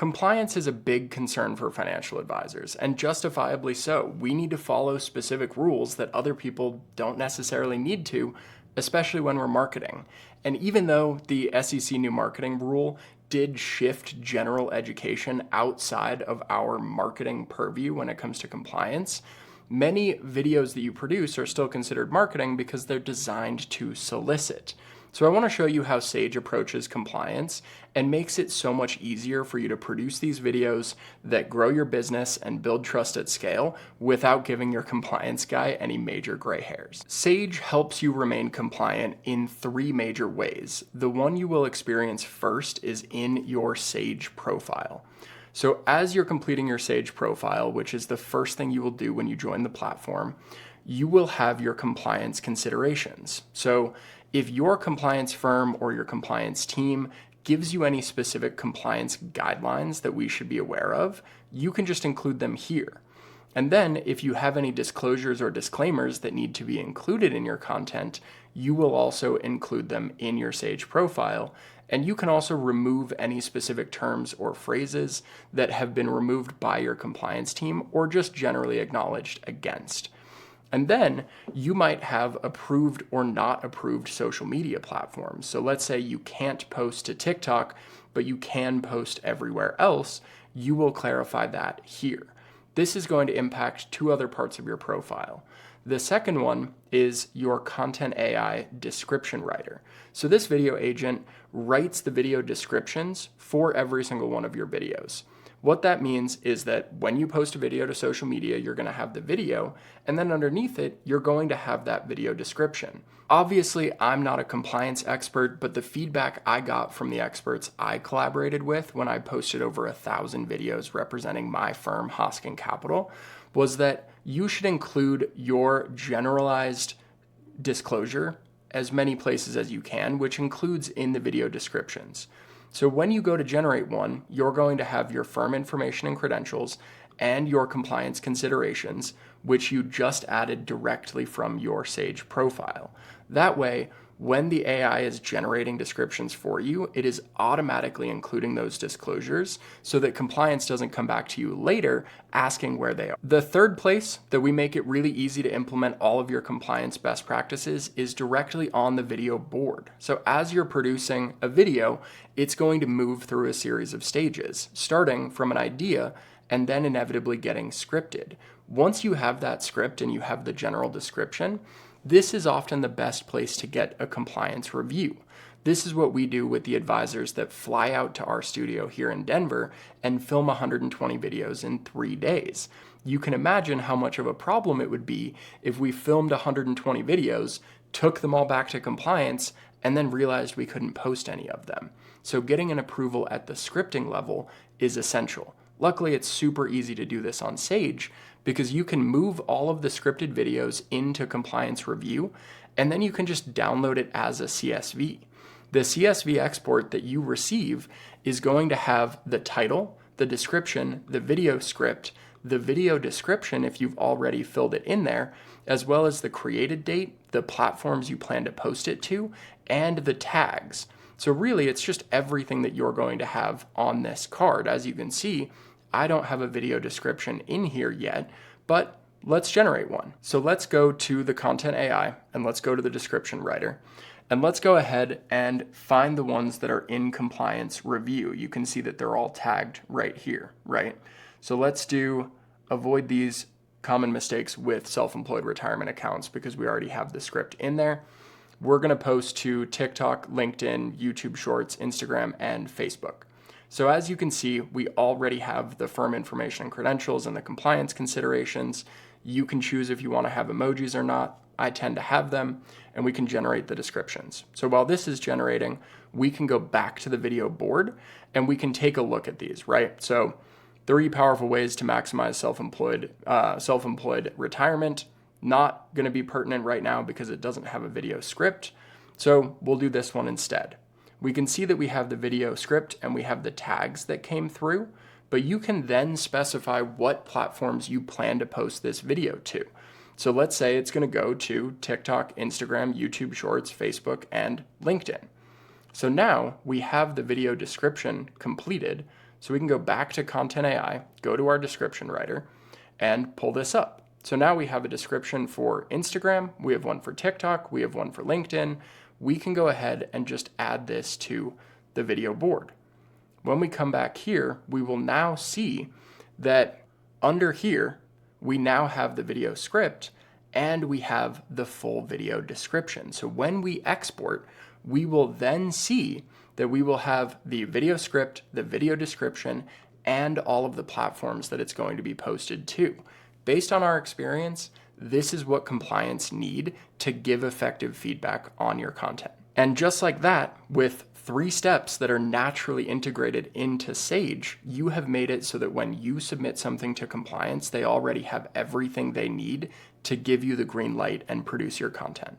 Compliance is a big concern for financial advisors, and justifiably so. We need to follow specific rules that other people don't necessarily need to, especially when we're marketing. And even though the SEC new marketing rule did shift general education outside of our marketing purview when it comes to compliance, many videos that you produce are still considered marketing because they're designed to solicit. So I want to show you how Sage approaches compliance and makes it so much easier for you to produce these videos that grow your business and build trust at scale without giving your compliance guy any major gray hairs. Sage helps you remain compliant in 3 major ways. The one you will experience first is in your Sage profile. So as you're completing your Sage profile, which is the first thing you will do when you join the platform, you will have your compliance considerations. So if your compliance firm or your compliance team gives you any specific compliance guidelines that we should be aware of, you can just include them here. And then if you have any disclosures or disclaimers that need to be included in your content, you will also include them in your Sage profile. And you can also remove any specific terms or phrases that have been removed by your compliance team or just generally acknowledged against. And then you might have approved or not approved social media platforms. So let's say you can't post to TikTok, but you can post everywhere else. You will clarify that here. This is going to impact 2 other parts of your profile. The second one is your content AI description writer. So this video agent writes the video descriptions for every single one of your videos. What that means is that when you post a video to social media, you're going to have the video, and then underneath it, you're going to have that video description. Obviously, I'm not a compliance expert, but the feedback I got from the experts I collaborated with when I posted over 1,000 videos representing my firm, Hoskin Capital, was that you should include your generalized disclosure as many places as you can, which includes in the video descriptions. So when you go to generate one, you're going to have your firm information and credentials and your compliance considerations, which you just added directly from your Sage profile. That way, when the AI is generating descriptions for you, it is automatically including those disclosures so that compliance doesn't come back to you later asking where they are. The third place that we make it really easy to implement all of your compliance best practices is directly on the video board. So as you're producing a video, it's going to move through a series of stages, starting from an idea and then inevitably getting scripted. Once you have that script and you have the general description, this is often the best place to get a compliance review. This is what we do with the advisors that fly out to our studio here in Denver and film 120 videos in 3 days. You can imagine how much of a problem it would be if we filmed 120 videos, took them all back to compliance, and then realized we couldn't post any of them. So getting an approval at the scripting level is essential. Luckily, it's super easy to do this on Sage because you can move all of the scripted videos into compliance review, and then you can just download it as a CSV. The CSV export that you receive is going to have the title, the description, the video script, the video description if you've already filled it in there, as well as the created date, the platforms you plan to post it to, and the tags. So really, it's just everything that you're going to have on this card. As you can see, I don't have a video description in here yet, but let's generate one. So let's go to the content AI and let's go to the description writer. And let's go ahead and find the ones that are in compliance review. You can see that they're all tagged right here, right? So let's do avoid these common mistakes with self-employed retirement accounts because we already have the script in there. We're going to post to TikTok, LinkedIn, YouTube Shorts, Instagram, and Facebook. So as you can see, we already have the firm information and credentials and the compliance considerations. You can choose if you want to have emojis or not. I tend to have them, and we can generate the descriptions. So while this is generating, we can go back to the video board and we can take a look at these, right? So 3 powerful ways to maximize self-employed retirement. Not going to be pertinent right now because it doesn't have a video script. So we'll do this one instead. We can see that we have the video script and we have the tags that came through, but you can then specify what platforms you plan to post this video to. So let's say it's going to go to TikTok, Instagram, YouTube Shorts, Facebook, and LinkedIn. So now we have the video description completed. So we can go back to Content AI, go to our description writer, and pull this up. So now we have a description for Instagram, we have one for TikTok, we have one for LinkedIn. We can go ahead and just add this to the video board. When we come back here, we will now see that under here, we now have the video script and we have the full video description. So when we export, we will then see that we will have the video script, the video description, and all of the platforms that it's going to be posted to. Based on our experience, this is what compliance need to give effective feedback on your content. And just like that, with 3 steps that are naturally integrated into Sage, you have made it so that when you submit something to compliance, they already have everything they need to give you the green light and produce your content.